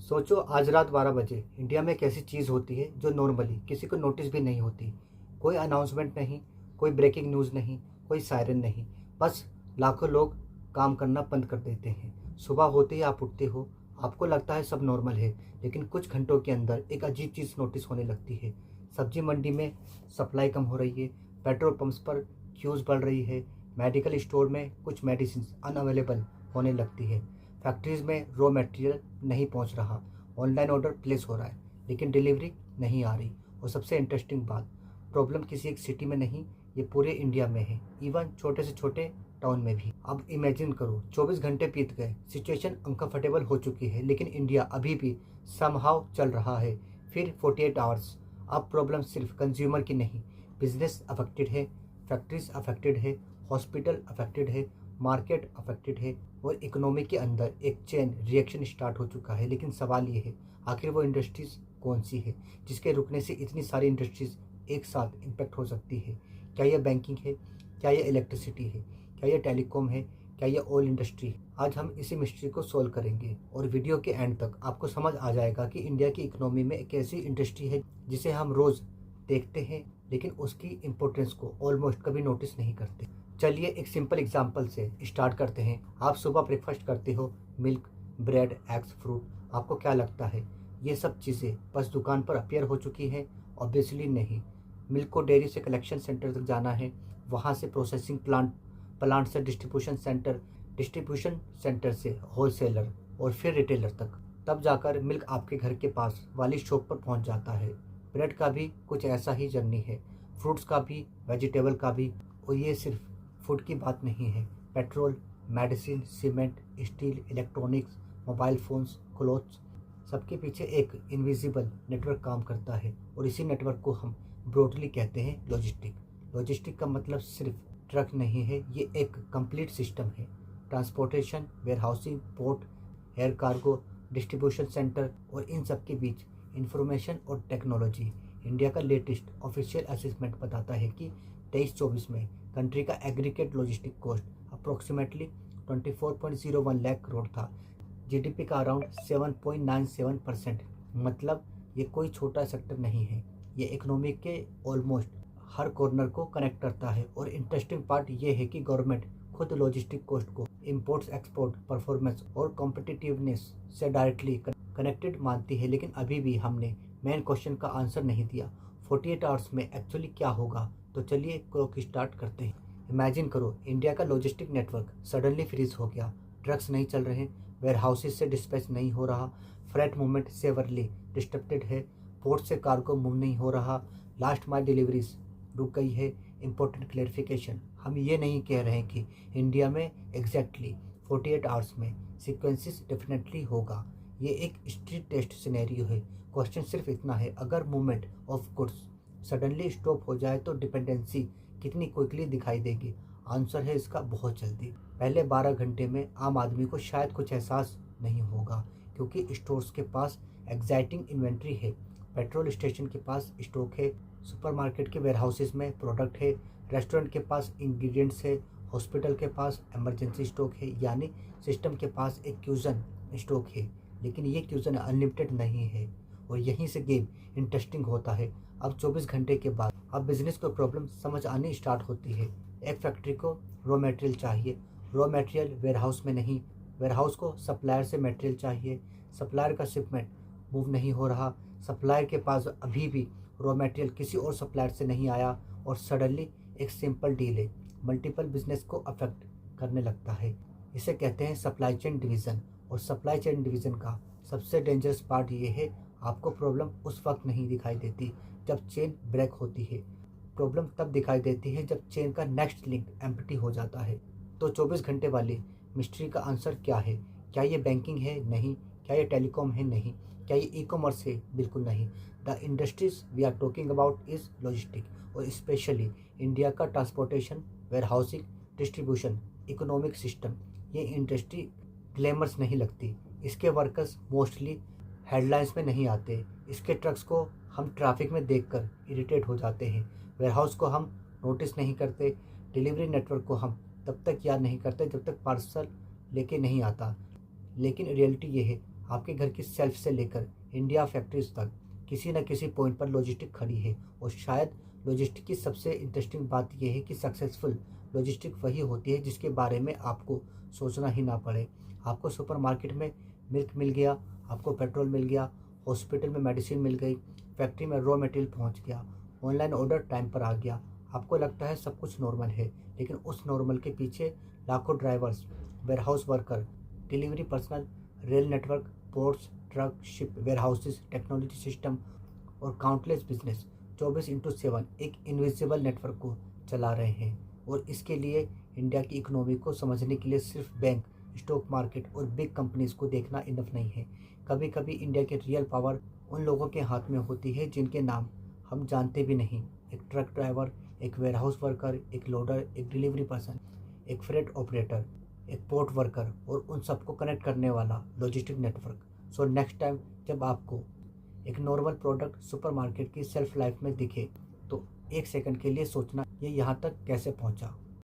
सोचो आज रात 12 बजे इंडिया में एक ऐसी चीज़ होती है जो नॉर्मली किसी को नोटिस भी नहीं होती। कोई अनाउंसमेंट नहीं, कोई ब्रेकिंग न्यूज़ नहीं, कोई सायरन नहीं। बस लाखों लोग काम करना बंद कर देते हैं। सुबह होते ही आप उठते हो, आपको लगता है सब नॉर्मल है, लेकिन कुछ घंटों के अंदर एक अजीब चीज़ नोटिस होने लगती है। सब्जी मंडी में सप्लाई कम हो रही है, पेट्रोल पंप्स पर क्यूज़ बढ़ रही है, मेडिकल स्टोर में कुछ मेडिसिन अनअवेलेबल होने लगती है, फैक्ट्रीज में रॉ मटेरियल नहीं पहुंच रहा, ऑनलाइन ऑर्डर प्लेस हो रहा है लेकिन डिलीवरी नहीं आ रही। और सबसे इंटरेस्टिंग बात, प्रॉब्लम किसी एक सिटी में नहीं, ये पूरे इंडिया में है, इवन छोटे से छोटे टाउन में भी। अब इमेजिन करो, 24 घंटे बीत गए, सिचुएशन अनकंफर्टेबल हो चुकी है, लेकिन इंडिया अभी भी समहाउ चल रहा है। फिर 48 आवर्स, अब प्रॉब्लम सिर्फ कंज्यूमर की नहीं, बिजनेस अफेक्टेड है, फैक्ट्रीज अफेक्टेड है, हॉस्पिटल अफेक्टेड है, मार्केट अफेक्टेड है, और इकोनॉमी के अंदर एक चेन रिएक्शन स्टार्ट हो चुका है। लेकिन सवाल ये है, आखिर वो इंडस्ट्रीज कौन सी है जिसके रुकने से इतनी सारी इंडस्ट्रीज एक साथ इम्पेक्ट हो सकती है? क्या ये बैंकिंग है? क्या ये इलेक्ट्रिसिटी है? क्या ये टेलीकॉम है? क्या ये ऑयल इंडस्ट्री है? आज हम इसी मिस्ट्री को सोल्व करेंगे और वीडियो के एंड तक आपको समझ आ जाएगा कि इंडिया की इकोनॉमी में एक ऐसी इंडस्ट्री है जिसे हम रोज़ देखते हैं लेकिन उसकी इम्पोर्टेंस को ऑलमोस्ट कभी नोटिस नहीं करते। चलिए एक सिंपल एग्जांपल से स्टार्ट करते हैं। आप सुबह ब्रेकफास्ट करते हो, मिल्क, ब्रेड, एग्स, फ्रूट। आपको क्या लगता है ये सब चीज़ें बस दुकान पर अपीयर हो चुकी हैं? ऑब्वियसली नहीं। मिल्क को डेयरी से कलेक्शन सेंटर तक जाना है, वहाँ से प्रोसेसिंग प्लांट, प्लांट से डिस्ट्रीब्यूशन सेंटर, डिस्ट्रीब्यूशन सेंटर से होलसेलर और फिर रिटेलर तक। तब जाकर मिल्क आपके घर के पास वाली शॉप पर पहुँच जाता है। ब्रेड का भी कुछ ऐसा ही जर्नी है, फ्रूट्स का भी, वेजिटेबल का भी। और ये सिर्फ फूड की बात नहीं है, petrol, medicine, cement, steel, electronics, mobile phones, clothes, सबके पीछे एक इनविजिबल नेटवर्क काम करता है और इसी नेटवर्क को हम ब्रॉडली कहते हैं लॉजिस्टिक। लॉजिस्टिक का मतलब सिर्फ ट्रक नहीं है, ये एक कंप्लीट सिस्टम है। Transportation, warehousing, port, air cargo, distribution centre, और इन सब के बीच इंफॉर्मेशन और टेक्नोलॉजी। इंडिया का लेटेस्ट ऑफिशियल असेसमेंट बताता है कि 23-24 में कंट्री का aggregate logistic cost approximately 24.01 lakh crore था। जीडीपी का अराउंड 7.97%। मतलब ये कोई छोटा सेक्टर नहीं है, ये इकोनॉमी के ऑलमोस्ट हर कॉर्नर को कनेक्ट करता है। और इंटरेस्टिंग पार्ट ये है कि गवर्नमेंट खुद लॉजिस्टिक कॉस्ट को इंपोर्ट्स, एक्सपोर्ट, परफॉर्मेंस और कॉम्पिटिटिवनेस से डायरेक्टली कनेक्टेड मानती है। लेकिन अभी भी हमने मेन क्वेश्चन का आंसर नहीं दिया, 48 आवर्स में एक्चुअली क्या होगा? तो चलिए क्लॉक स्टार्ट करते हैं। इमेजिन करो, इंडिया का लॉजिस्टिक नेटवर्क सडनली फ्रीज हो गया, ट्रक्स नहीं चल रहे, वेयर हाउसेज से डिस्पैच नहीं हो रहा, फ्रेट मूवमेंट सेवरली डिस्टर्बेड है, पोर्ट से कार्गो मूव नहीं हो रहा, लास्ट माइल डिलीवरीज रुक गई है। इंपॉर्टेंट क्लेरिफिकेशन, हम ये नहीं कह रहे हैं कि इंडिया में एग्जैक्टली 48 आवर्स में सीक्वेंसेस डेफिनेटली होगा। ये एक स्ट्रीट टेस्ट सिनेरियो है। क्वेश्चन सिर्फ इतना है, अगर movement of goods suddenly stop हो जाए तो डिपेंडेंसी कितनी क्विकली दिखाई देगी? आंसर है इसका बहुत जल्दी। पहले 12 घंटे में आम आदमी को शायद कुछ एहसास नहीं होगा, क्योंकि स्टोर्स के पास एग्जाइटिंग इन्वेंट्री है, पेट्रोल स्टेशन के पास स्टॉक है, सुपरमार्केट के वेयरहाउसेज में प्रोडक्ट है, रेस्टोरेंट के पास इंग्रेडिएंट्स है, हॉस्पिटल के पास इमरजेंसी स्टॉक है, यानी सिस्टम के पास एक क्यूजन स्टॉक है। लेकिन ये क्यूजन अनलिमिटेड नहीं है और यहीं से गेम इंटरेस्टिंग होता है। अब 24 घंटे के बाद अब बिजनेस को प्रॉब्लम समझ आनी स्टार्ट होती है। एक फैक्ट्री को रॉ मटेरियल चाहिए, रॉ मटेरियल वेयरहाउस में नहीं, वेयरहाउस को सप्लायर से मटेरियल चाहिए, सप्लायर का शिपमेंट मूव नहीं हो रहा, सप्लायर के पास अभी भी रॉ मटेरियल किसी और सप्लायर से नहीं आया, और सडनली एक सिंपल डील है मल्टीपल बिजनेस को अफेक्ट करने लगता है। इसे कहते हैं सप्लाई चेन डिवीज़न। और सप्लाई चेन डिवीज़न का सबसे डेंजरस पार्ट ये है, आपको प्रॉब्लम उस वक्त नहीं दिखाई देती जब चेन ब्रेक होती है, प्रॉब्लम तब दिखाई देती है जब चेन का नेक्स्ट लिंक एम्प्टी हो जाता है। तो 24 घंटे वाली मिस्ट्री का आंसर क्या है? क्या ये बैंकिंग है? नहीं। क्या ये टेलीकॉम है? नहीं। क्या ये ई कॉमर्स है? बिल्कुल नहीं। The industries we are talking about is logistic, और स्पेशली इंडिया का transportation, warehousing, distribution, economic system. ये इंडस्ट्री ग्लैमर्स नहीं लगती, इसके वर्कर्स मोस्टली हेडलाइंस में नहीं आते, इसके ट्रक्स को हम ट्रैफिक में देखकर इरिटेट हो जाते हैं, वेयरहाउस को हम नोटिस नहीं करते, डिलीवरी नेटवर्क को हम तब तक याद नहीं करते जब तक पार्सल लेके नहीं आता। लेकिन रियलिटी ये है, आपके घर की सेल्फ से लेकर इंडिया फैक्ट्रीज तक किसी न किसी पॉइंट पर लॉजिस्टिक खड़ी है। और शायद लॉजिस्टिक की सबसे इंटरेस्टिंग बात यह है कि सक्सेसफुल लॉजिस्टिक वही होती है जिसके बारे में आपको सोचना ही ना पड़े। आपको सुपरमार्केट में मिल्क मिल गया, आपको पेट्रोल मिल गया, हॉस्पिटल में मेडिसिन मिल गई, फैक्ट्री में रॉ मटेरियल पहुंच गया, ऑनलाइन ऑर्डर टाइम पर आ गया। आपको लगता है सब कुछ नॉर्मल है, लेकिन उस नॉर्मल के पीछे लाखों drivers, warehouse worker, delivery personal, rail network, ports, truck, ship, warehouses, technology system और काउंटलेस बिजनेस 24/7 एक इनविजिबल नेटवर्क को चला रहे हैं। और इसके लिए इंडिया की इकोनॉमी को समझने के लिए सिर्फ बैंक, स्टॉक मार्केट और बिग कंपनीज को देखना इनफ नहीं है। कभी कभी इंडिया की रियल पावर उन लोगों के हाथ में होती है जिनके नाम हम जानते भी नहीं। एक ट्रक ड्राइवर, एक वेयरहाउस वर्कर, एक लोडर, एक डिलीवरी पर्सन, एक फ्रेट ऑपरेटर, एक पोर्ट वर्कर और उन सबको कनेक्ट करने वाला logistic network. So next time जब आपको एक नॉर्मल प्रोडक्ट सुपरमार्केट की सेल्फ लाइफ में दिखे तो एक सेकंड के लिए सोचना ये यहाँ तक कैसे पहुँचा।